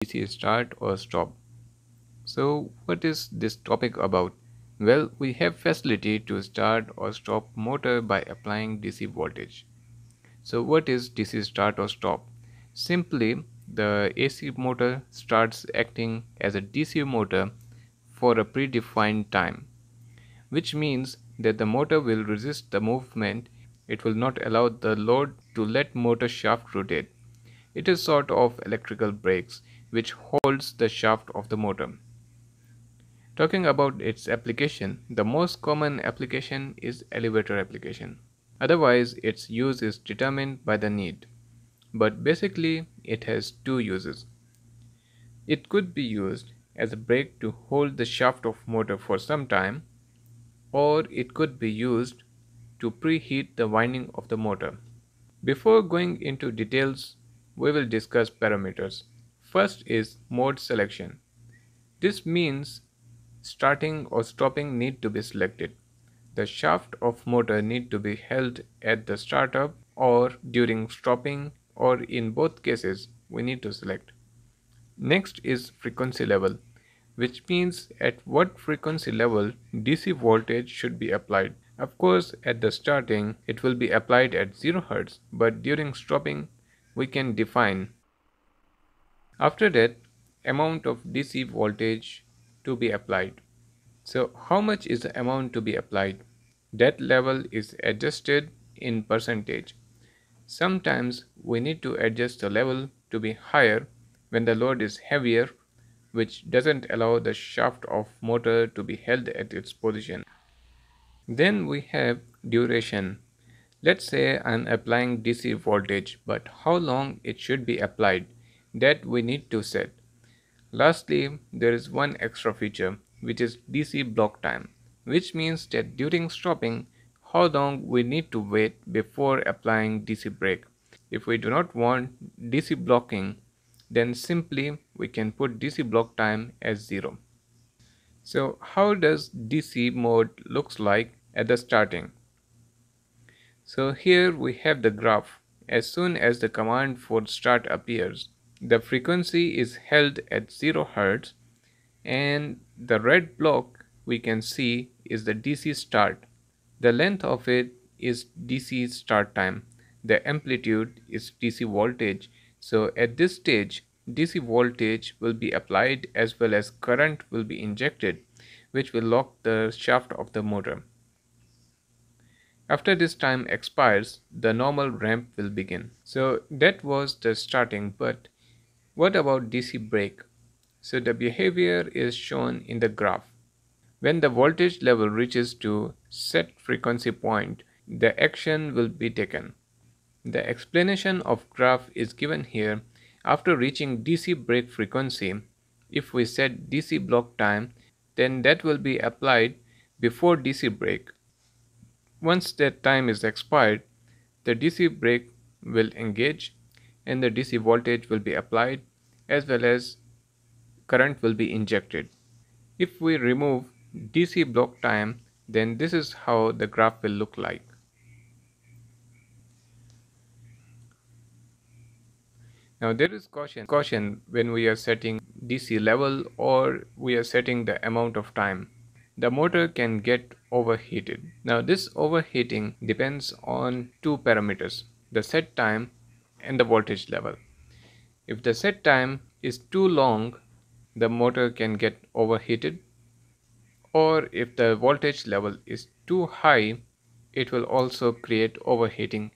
DC start or stop. So what is this topic about? Well, we have facility to start or stop motor by applying DC voltage. So what is DC start or stop? Simply, the AC motor starts acting as a DC motor for a predefined time, which means that the motor will resist the movement. It will not allow the load to let motor shaft rotate. It is sort of electrical brakes which holds the shaft of the motor. Talking about its application, the most common application is elevator application. Otherwise, its use is determined by the need. But basically, it has two uses. It could be used as a brake to hold the shaft of motor for some time, or it could be used to preheat the winding of the motor. Before going into details, we will discuss parameters. First is mode selection. This means starting or stopping need to be selected. The shaft of motor need to be held at the startup or during stopping, or in both cases we need to select. Next is frequency level, which means at what frequency level DC voltage should be applied. Of course, at the starting it will be applied at 0 Hz, but during stopping we can define. After that, amount of DC voltage to be applied. So how much is the amount to be applied? That level is adjusted in percentage. Sometimes we need to adjust the level to be higher when the load is heavier, which doesn't allow the shaft of motor to be held at its position. Then we have duration. Let's say I'm applying DC voltage, but how long it should be applied, that we need to set. Lastly, there is one extra feature, which is DC block time, which means that during stopping, how long we need to wait before applying DC brake. If we do not want DC blocking, then simply we can put DC block time as 0. So how does DC mode looks like at the starting? So here we have the graph. As soon as the command for start appears, the frequency is held at 0 Hz, and the red block we can see is the DC start. The length of it is DC start time. The amplitude is DC voltage. So at this stage, DC voltage will be applied as well as current will be injected, which will lock the shaft of the motor. After this time expires, the normal ramp will begin. So that was the starting, but what about DC brake? So the behavior is shown in the graph. When the voltage level reaches to set frequency point, the action will be taken. The explanation of graph is given here. After reaching DC brake frequency, if we set DC block time, then that will be applied before DC brake. Once that time is expired, the DC brake will engage and the DC voltage will be applied as well as current will be injected. If we remove DC block time, then this is how the graph will look like. Now there is caution when we are setting DC level or we are setting the amount of time. The motor can get overheated. Now this overheating depends on two parameters, the set time and the voltage level. If the set time is too long, the motor can get overheated, or if the voltage level is too high, it will also create overheating